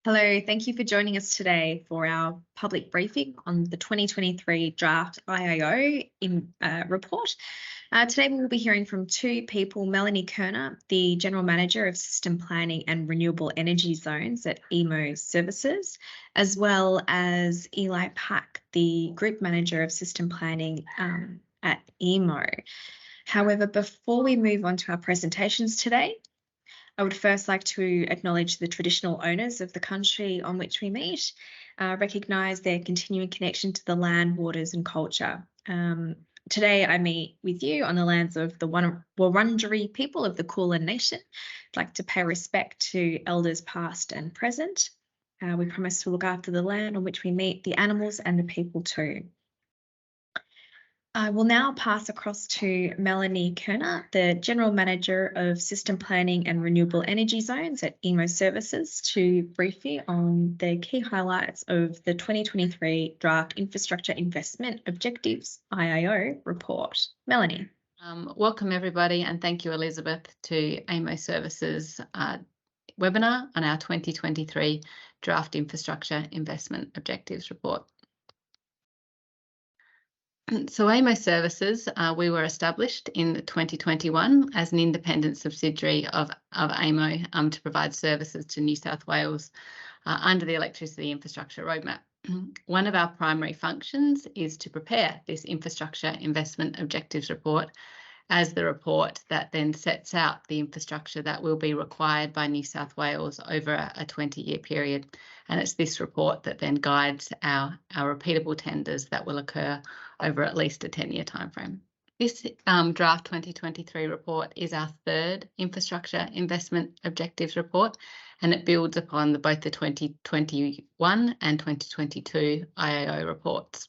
Hello, thank you for joining us today for our public briefing on the 2023 draft IIO report. Today we will be hearing from two people, Melanie Kerner, the General Manager of System Planning and Renewable Energy Zones at AEMO Services, as well as Eli Pack, the Group Manager of System Planning at AEMO. However, before we move on to our presentations today, I would first like to acknowledge the traditional owners of the country on which we meet, recognise their continuing connection to the land, waters and culture. Today I meet with you on the lands of the Wurundjeri people of the Kulin Nation. I'd like to pay respect to elders past and present. We promise to look after the land on which we meet, the animals and the people too. I will now pass across to Melanie Kerner, the General Manager of System Planning and Renewable Energy Zones at AEMO Services, to brief you on the key highlights of the 2023 Draft Infrastructure Investment Objectives IIO report. Melanie. Welcome everybody, and thank you, Elizabeth, to AEMO Services webinar on our 2023 Draft Infrastructure Investment Objectives report. So AEMO Services, we were established in 2021 as an independent subsidiary of AEMO to provide services to New South Wales under the Electricity Infrastructure Roadmap. One of our primary functions is to prepare this Infrastructure Investment Objectives report as the report that then sets out the infrastructure that will be required by New South Wales over a 20-year period. And it's this report that then guides our repeatable tenders that will occur over at least a 10-year timeframe. This draft 2023 report is our third Infrastructure Investment Objectives report, and it builds upon both the 2021 and 2022 IIO reports.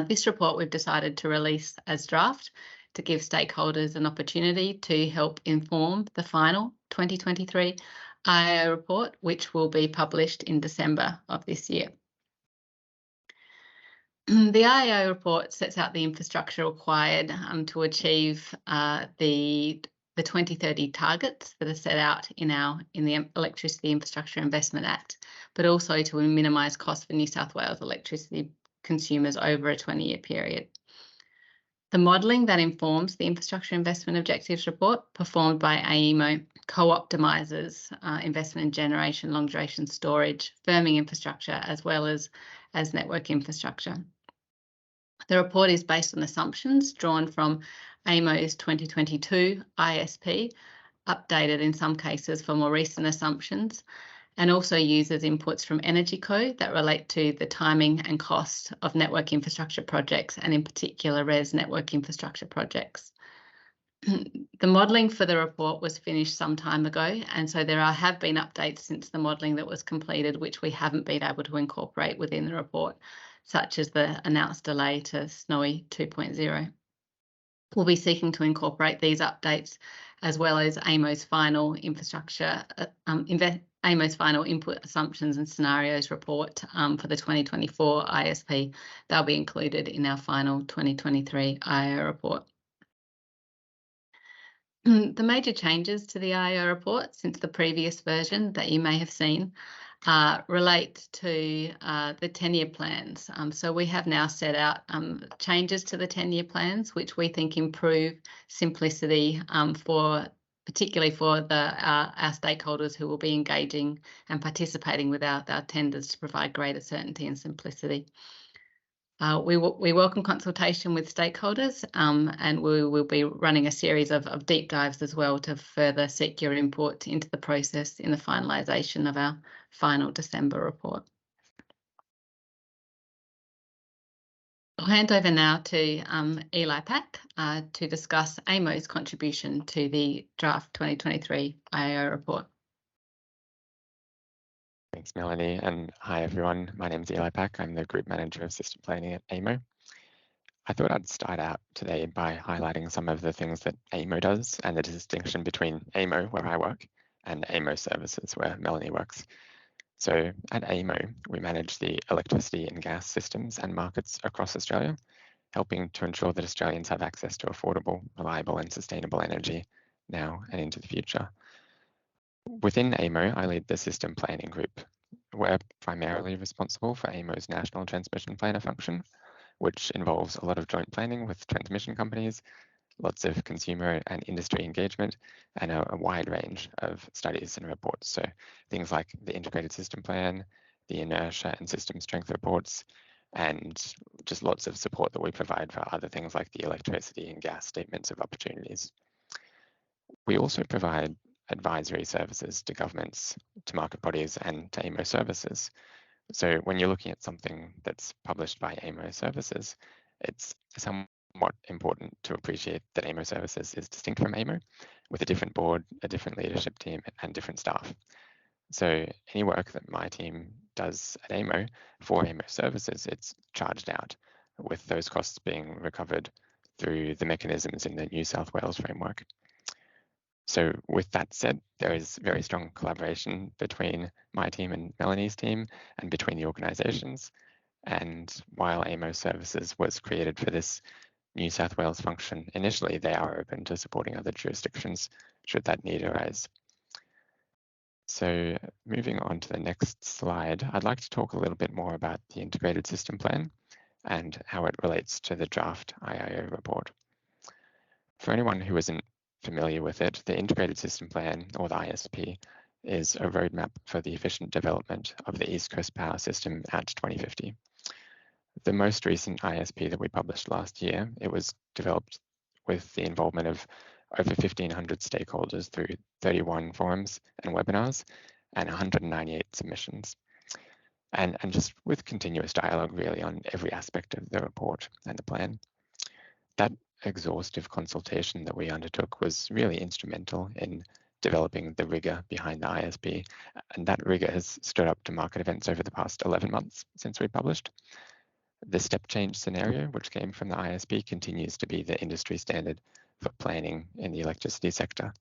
This report we've decided to release as draft to give stakeholders an opportunity to help inform the final 2023 IIO report, which will be published in December of this year. The IIO report sets out the infrastructure required to achieve the 2030 targets that are set out in the Electricity Infrastructure Investment Act, but also to minimise costs for New South Wales electricity consumers over a 20-year period. The modelling that informs the Infrastructure Investment Objectives report, performed by AEMO, co-optimises investment in generation, long-duration storage, firming infrastructure, as well as network infrastructure. The report is based on assumptions drawn from AEMO's 2022 ISP, updated in some cases for more recent assumptions, and also uses inputs from Energy Code that relate to the timing and cost of network infrastructure projects, and in particular RES network infrastructure projects. The modelling for the report was finished some time ago, and so there have been updates since the modelling that was completed, which we haven't been able to incorporate within the report, such as the announced delay to Snowy 2.0. We'll be seeking to incorporate these updates as well as AEMO's final infrastructure AEMO's final input assumptions and scenarios report for the 2024 ISP. They'll be included in our final 2023 IIO report. The major changes to the IIO report since the previous version that you may have seen relate to the 10-year plans. So we have now set out changes to the 10-year plans, which we think improve simplicity particularly for our stakeholders who will be engaging and participating with our tenders to provide greater certainty and simplicity. We welcome consultation with stakeholders, and we will be running a series of deep dives as well to further seek your input into the process in the finalisation of our final December report. I'll hand over now to Eli Pack to discuss AEMO's contribution to the draft 2023 IIO report. Thanks, Melanie, and hi everyone. My name is Eli Pack. I'm the Group Manager of System Planning at AEMO. I thought I'd start out today by highlighting some of the things that AEMO does and the distinction between AEMO, where I work, and AEMO Services, where Melanie works. So at AEMO, we manage the electricity and gas systems and markets across Australia, helping to ensure that Australians have access to affordable, reliable and sustainable energy now and into the future. Within AEMO, I lead the system planning group. We're primarily responsible for AEMO's national transmission planner function, which involves a lot of joint planning with transmission companies, lots of consumer and industry engagement, and a wide range of studies and reports. So things like the integrated system plan, the inertia and system strength reports, and just lots of support that we provide for other things like the electricity and gas statements of opportunities. We also provide advisory services to governments, to market bodies, and to AEMO services. So when you're looking at something that's published by AEMO services, it's somewhat important to appreciate that AEMO services is distinct from AEMO, with a different board, a different leadership team, and different staff. So any work that my team does at AEMO for AEMO services, it's charged out, with those costs being recovered through the mechanisms in the New South Wales framework. So with that said, there is very strong collaboration between my team and Melanie's team and between the organisations. And while AEMO Services was created for this New South Wales function initially, they are open to supporting other jurisdictions should that need arise. So moving on to the next slide, I'd like to talk a little bit more about the integrated system plan and how it relates to the draft IIO report. For anyone who isn't familiar with it, the Integrated System Plan, or the ISP, is a roadmap for the efficient development of the East Coast power system out to 2050. The most recent ISP that we published last year, it was developed with the involvement of over 1,500 stakeholders through 31 forums and webinars and 198 submissions. And just with continuous dialogue really on every aspect of the report and the plan. That exhaustive consultation that we undertook was really instrumental in developing the rigor behind the ISP, and that rigor has stood up to market events over the past 11 months since we published. The step change scenario, which came from the ISP, continues to be the industry standard for planning in the electricity sector.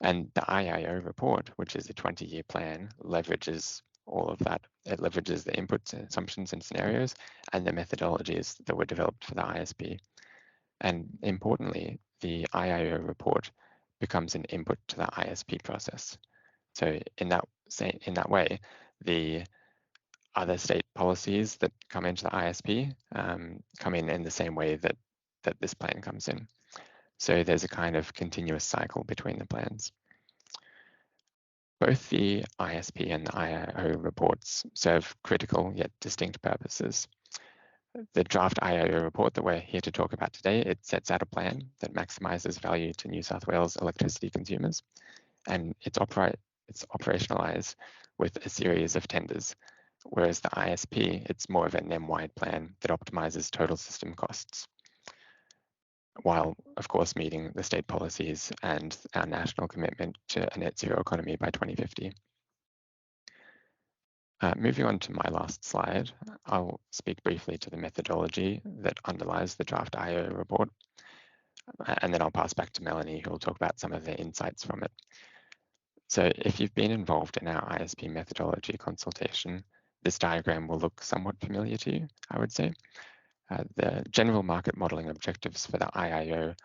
And the IIO report, which is a 20-year plan, leverages all of that. It leverages the inputs, assumptions, and scenarios, and the methodologies that were developed for the ISP. And importantly, the IIO report becomes an input to the ISP process. So in that way, the other state policies that come into the ISP come in the same way that this plan comes in. So there's a kind of continuous cycle between the plans. Both the ISP and the IIO reports serve critical yet distinct purposes. The draft IIO report that we're here to talk about today, it sets out a plan that maximises value to New South Wales electricity consumers, and it's operationalised with a series of tenders, whereas the ISP, it's more of a NEM-wide plan that optimises total system costs, while of course meeting the state policies and our national commitment to a net zero economy by 2050. Moving on to my last slide, I'll speak briefly to the methodology that underlies the draft IIO report, and then I'll pass back to Melanie, who will talk about some of the insights from it. So if you've been involved in our ISP methodology consultation, this diagram will look somewhat familiar to you, I would say. The general market modelling objectives for the IIO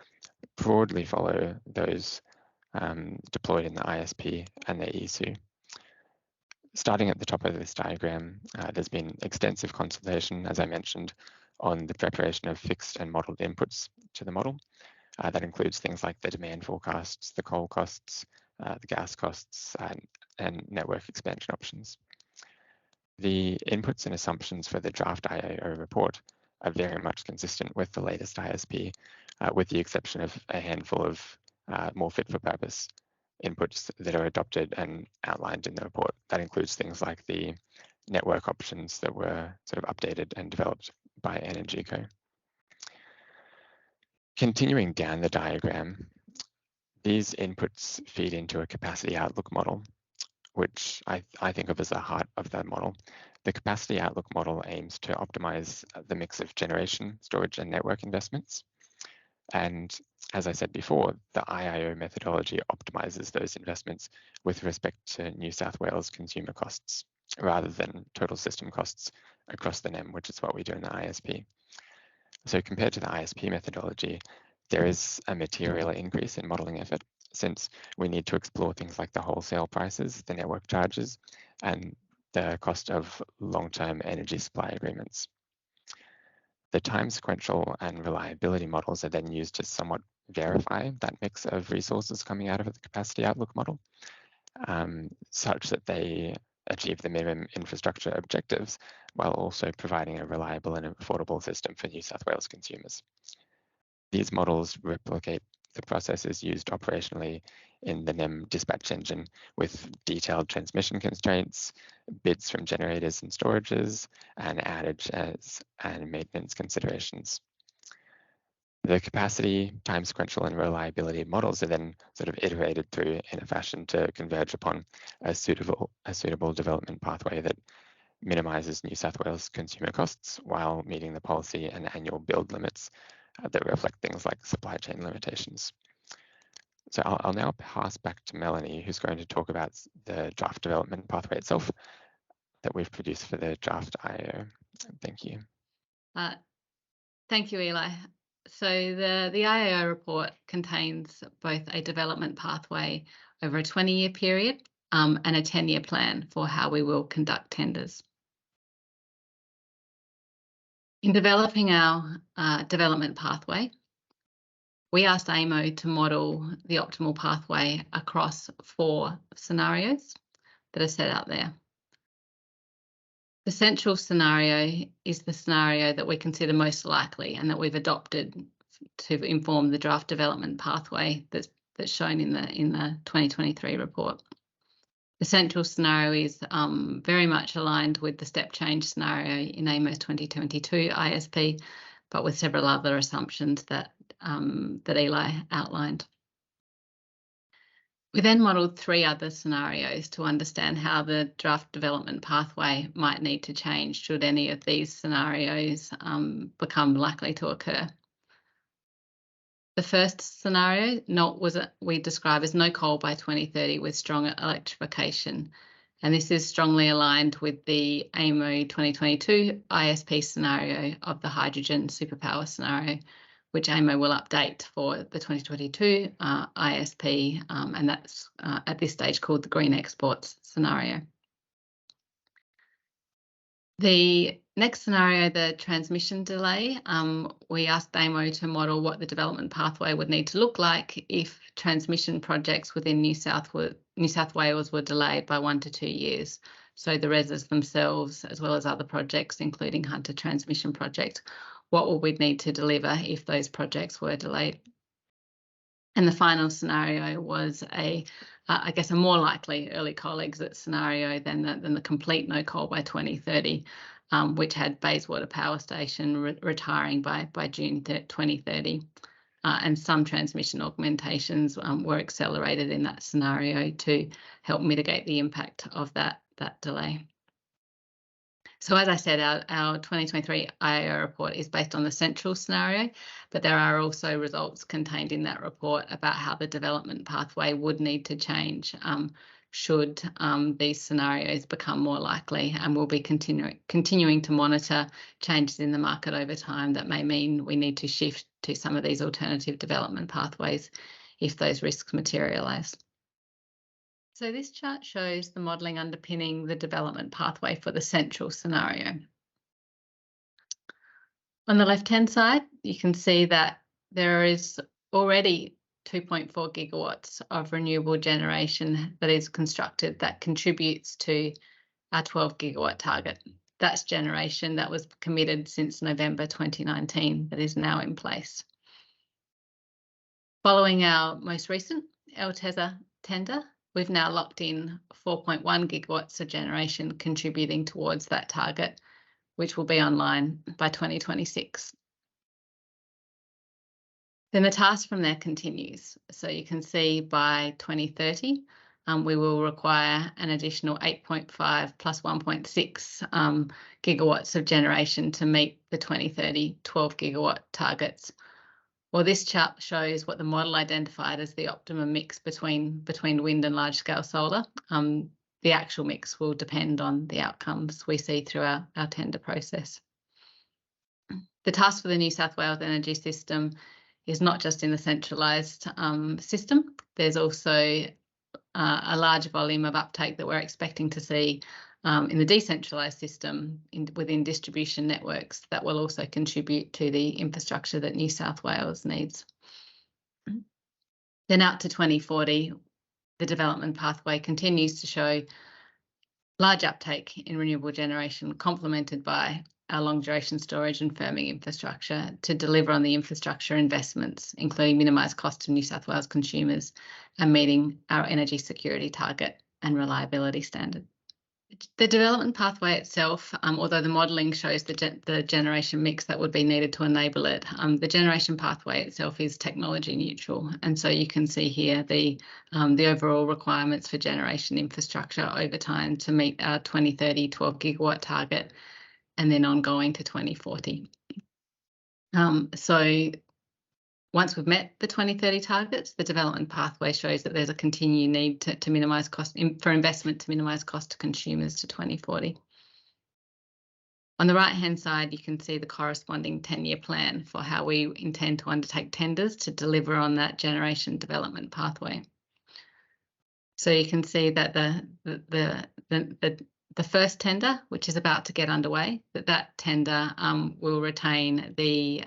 broadly follow those deployed in the ISP and the ESU. Starting at the top of this diagram, there's been extensive consultation, as I mentioned, on the preparation of fixed and modelled inputs to the model. That includes things like the demand forecasts, the coal costs, the gas costs, and network expansion options. The inputs and assumptions for the draft IIO report are very much consistent with the latest ISP, with the exception of a handful of more fit-for-purpose inputs that are adopted and outlined in the report. That includes things like the network options that were sort of updated and developed by EnergyCo. Continuing down the diagram, these inputs feed into a capacity outlook model, which I think of as the heart of that model. The capacity outlook model aims to optimize the mix of generation, storage, and network investments. And as I said before, the IIO methodology optimizes those investments with respect to New South Wales consumer costs, rather than total system costs across the NEM, which is what we do in the ISP. So compared to the ISP methodology, there is a material increase in modelling effort. since we need to explore things like the wholesale prices, the network charges, and the cost of long-term energy supply agreements. The time sequential and reliability models are then used to somewhat verify that mix of resources coming out of the capacity outlook model, such that they achieve the minimum infrastructure objectives while also providing a reliable and affordable system for New South Wales consumers. These models replicate the processes used operationally in the NEM dispatch engine with detailed transmission constraints, bids from generators and storages, and outages and maintenance considerations. The capacity, time sequential, and reliability models are then sort of iterated through in a fashion to converge upon a suitable development pathway that minimizes New South Wales consumer costs while meeting the policy and annual build limits that reflect things like supply chain limitations. So I'll now pass back to Melanie, who's going to talk about the draft development pathway itself that we've produced for the draft IIO. Thank you. Thank you, Eli. So the IIO report contains both a development pathway over a 20-year period and a 10-year plan for how we will conduct tenders. In developing our development pathway, we asked AEMO to model the optimal pathway across 4 scenarios that are set out there. The central scenario is the scenario that we consider most likely and that we've adopted to inform the draft development pathway that's shown in the 2023 report. The central scenario is very much aligned with the step change scenario in AEMO's 2022 ISP, but with several other assumptions that Eli outlined. We then modelled 3 other scenarios to understand how the draft development pathway might need to change should any of these scenarios become likely to occur. The first scenario we describe as no coal by 2030 with strong electrification, and this is strongly aligned with the AEMO 2022 ISP scenario of the hydrogen superpower scenario, which AEMO will update for the 2022 ISP, and that's at this stage called the green exports scenario. The next scenario, the transmission delay, we asked AEMO to model what the development pathway would need to look like if transmission projects within New South Wales were delayed by 1 to 2 years. So the RESs themselves, as well as other projects, including Hunter Transmission Project, what will we need to deliver if those projects were delayed? And the final scenario was I guess a more likely early coal exit scenario than the complete no coal by 2030, which had Bayswater Power Station retiring by June 2030. And some transmission augmentations were accelerated in that scenario to help mitigate the impact of that delay. So as I said, our 2023 IIO report is based on the central scenario, but there are also results contained in that report about how the development pathway would need to change should these scenarios become more likely, and we'll be continuing to monitor changes in the market over time that may mean we need to shift to some of these alternative development pathways if those risks materialise. So this chart shows the modelling underpinning the development pathway for the central scenario. On the left-hand side, you can see that there is already 2.4 gigawatts of renewable generation that is constructed that contributes to our 12 gigawatt target. That's generation that was committed since November 2019 that is now in place. Following our most recent LTESA tender, we've now locked in 4.1 gigawatts of generation contributing towards that target, which will be online by 2026. Then the task from there continues. So you can see by 2030, we will require an additional 8.5 plus 1.6 gigawatts of generation to meet the 2030 12 gigawatt targets. Well, this chart shows what the model identified as the optimum mix between wind and large-scale solar. The actual mix will depend on the outcomes we see through our tender process. The task for the New South Wales energy system is not just in the centralised system. There's also a large volume of uptake that we're expecting to see in the decentralised system within distribution networks that will also contribute to the infrastructure that New South Wales needs. Then out to 2040, the development pathway continues to show large uptake in renewable generation, complemented by our long duration storage and firming infrastructure to deliver on the infrastructure investments, including minimised cost to New South Wales consumers and meeting our energy security target and reliability standard. The development pathway itself, although the modelling shows the generation mix that would be needed to enable it, the generation pathway itself is technology neutral. And so you can see here the overall requirements for generation infrastructure over time to meet our 2030 12 gigawatt target and then ongoing to 2040. So once we've met the 2030 targets, the development pathway shows that there's a continued need to minimise cost for investment to minimise cost to consumers to 2040. On the right-hand side, you can see the corresponding 10-year plan for how we intend to undertake tenders to deliver on that generation development pathway. So you can see that the first tender, which is about to get underway, that tender will retain the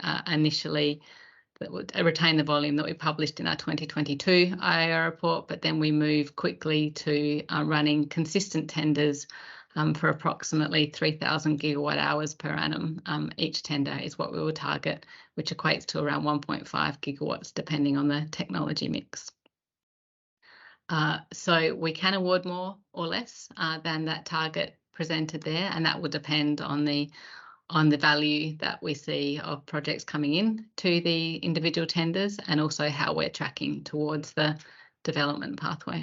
retain the volume that we published in our 2022 IIO report, but then we move quickly to running consistent tenders for approximately 3,000 gigawatt hours per annum. Each tender is what we will target, which equates to around 1.5 gigawatts, depending on the technology mix. So we can award more or less than that target presented there, and that will depend on the value that we see of projects coming in to the individual tenders and also how we're tracking towards the development pathway.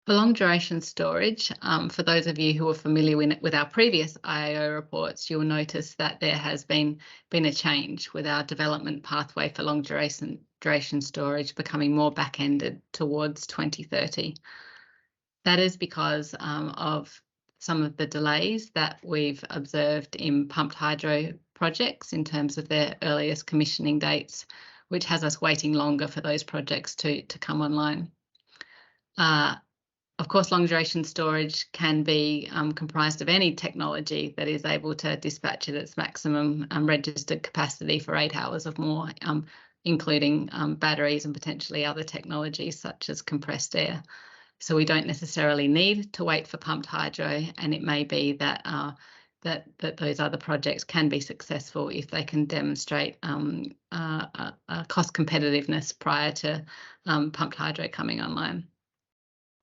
For long duration storage, for those of you who are familiar with our previous IIO reports, you'll notice that there has been a change with our development pathway for long duration storage becoming more back-ended towards 2030. That is because of some of the delays that we've observed in pumped hydro projects in terms of their earliest commissioning dates, which has us waiting longer for those projects to come online. Of course, long duration storage can be comprised of any technology that is able to dispatch at its maximum registered capacity for 8 hours or more, including batteries and potentially other technologies such as compressed air. So we don't necessarily need to wait for pumped hydro, and it may be that those other projects can be successful if they can demonstrate cost competitiveness prior to pumped hydro coming online.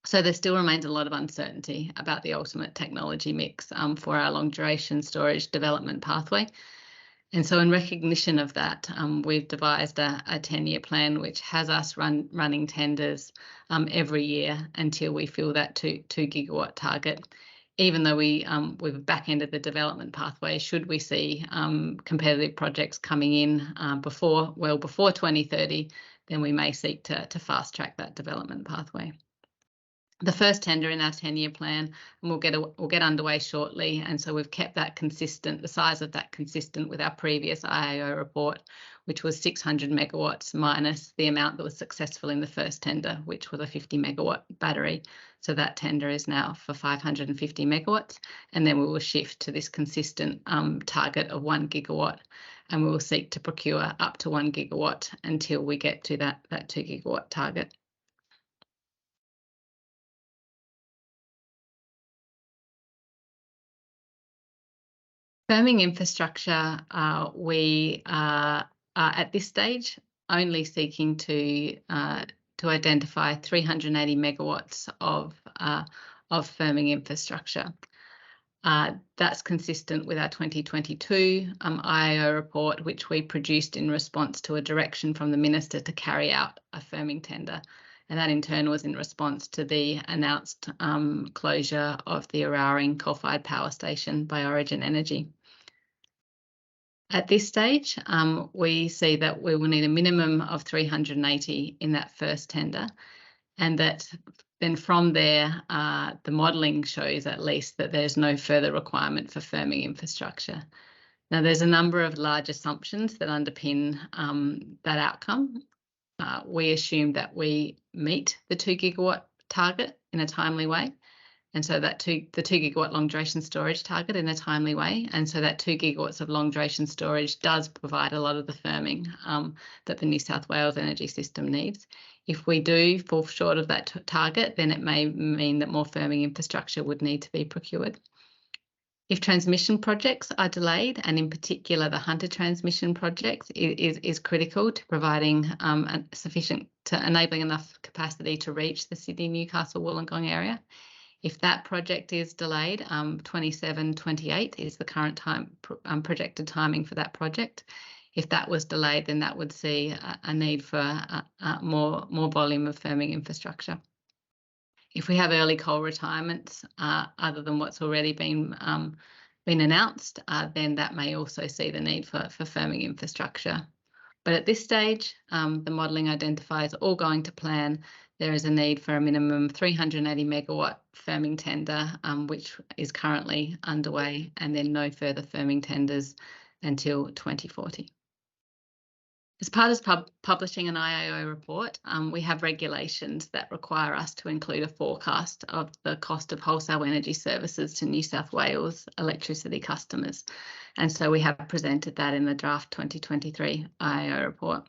So there still remains a lot of uncertainty about the ultimate technology mix for our long duration storage development pathway. And so in recognition of that, we've devised a 10-year plan which has us running tenders every year until we fill that 2 gigawatt target. Even though we've back-ended the development pathway, should we see competitive projects coming in before 2030, then we may seek to fast-track that development pathway. The first tender in our 10-year plan, and we'll get underway shortly, and so we've kept that consistent, the size of that consistent with our previous IIO report, which was 600 megawatts minus the amount that was successful in the first tender, which was a 50 megawatt battery. So that tender is now for 550 megawatts, and then we will shift to this consistent target of 1 gigawatt, and we will seek to procure up to 1 gigawatt until we get to that 2 gigawatt target. Firming infrastructure, we are at this stage only seeking to identify 380 megawatts of firming infrastructure. That's consistent with our 2022 IIO report, which we produced in response to a direction from the Minister to carry out a firming tender. And that in turn was in response to the announced closure of the Eraring coal-fired power station by Origin Energy. At this stage, we see that we will need a minimum of 380 in that first tender, and that then from there, the modelling shows at least that there's no further requirement for firming infrastructure. Now, there's a number of large assumptions that underpin that outcome. We assume that we meet the 2 gigawatt target in a timely way, and so the 2 gigawatt long duration storage target in a timely way, and so that 2 gigawatts of long duration storage does provide a lot of the firming that the New South Wales energy system needs. If we do fall short of that target, then it may mean that more firming infrastructure would need to be procured. If transmission projects are delayed, and in particular the Hunter transmission project is critical to providing enabling enough capacity to reach the Sydney, Newcastle, Wollongong area. If that project is delayed, 27-28 is the current projected timing for that project. If that was delayed, then that would see a need for more volume of firming infrastructure. If we have early coal retirements, other than what's already been announced, then that may also see the need for firming infrastructure. But at this stage, the modelling identifies all going to plan. There is a need for a minimum 380 megawatt firming tender, which is currently underway, and then no further firming tenders until 2040. As part of publishing an IIO report, we have regulations that require us to include a forecast of the cost of wholesale energy services to New South Wales electricity customers. And so we have presented that in the draft 2023 IIO report.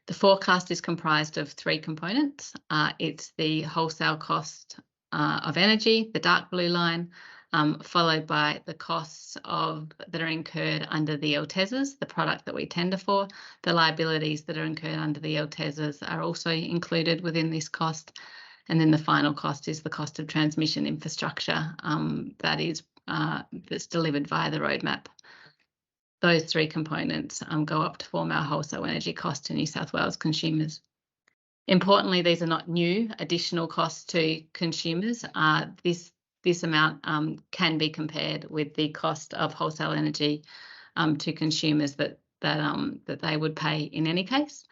The forecast is comprised of 3 components. It's the wholesale cost of energy, the dark blue line, followed by the costs that are incurred under the LTESs, the product that we tender for. The liabilities that are incurred under the LTESs are also included within this cost. And then the final cost is the cost of transmission infrastructure that's delivered via the roadmap. Those 3 components go up to form our wholesale energy cost to New South Wales consumers. Importantly, these are not new additional costs to consumers. This amount can be compared with the cost of wholesale energy to consumers that they would pay in any case.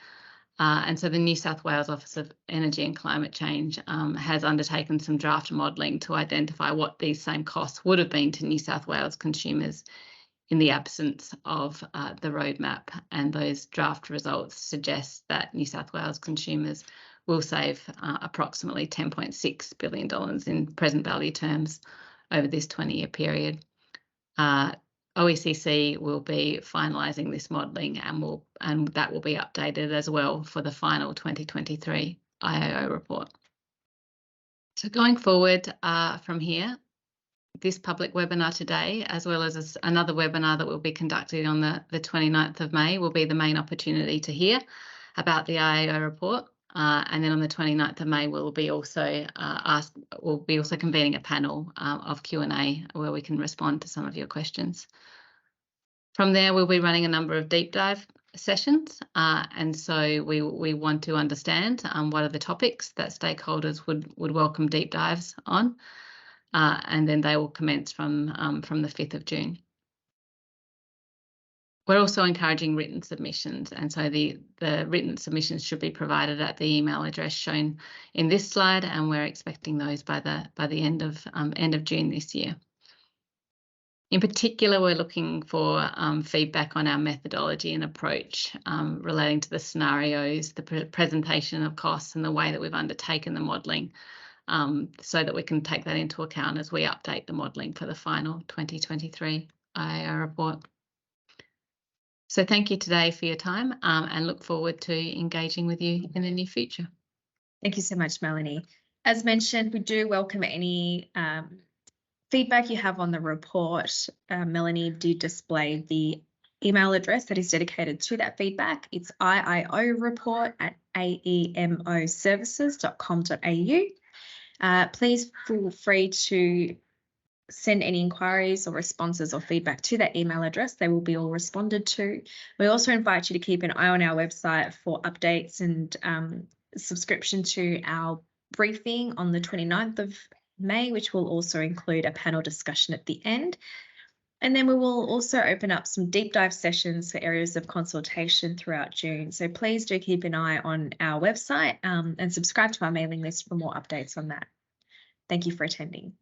And so the New South Wales Office of Energy and Climate Change has undertaken some draft modelling to identify what these same costs would have been to New South Wales consumers in the absence of the roadmap. And those draft results suggest that New South Wales consumers will save approximately $10.6 billion in present value terms over this 20-year period. OECC will be finalising this modelling, and that will be updated as well for the final 2023 IIO report. So going forward from here, this public webinar today, as well as another webinar that will be conducted on the 29th of May, will be the main opportunity to hear about the IIO report. And then on the 29th of May, we'll be also convening a panel of Q&A where we can respond to some of your questions. From there, we'll be running a number of deep dive sessions, and so we want to understand what are the topics that stakeholders would welcome deep dives on, and then they will commence from the 5th of June. We're also encouraging written submissions, and so the written submissions should be provided at the email address shown in this slide, and we're expecting those by the end of June this year. In particular, we're looking for feedback on our methodology and approach relating to the scenarios, the presentation of costs, and the way that we've undertaken the modelling, so that we can take that into account as we update the modelling for the final 2023 IIO report. So thank you today for your time, and look forward to engaging with you in the near future. Thank you so much, Melanie. As mentioned, we do welcome any feedback you have on the report. Melanie did display the email address that is dedicated to that feedback. It's iioReport@aemoservices.com.au. Please feel free to send any inquiries or responses or feedback to that email address. They will be all responded to. We also invite you to keep an eye on our website for updates and subscription to our briefing on the 29th of May, which will also include a panel discussion at the end. And then we will also open up some deep dive sessions for areas of consultation throughout June. So please do keep an eye on our website and subscribe to our mailing list for more updates on that. Thank you for attending.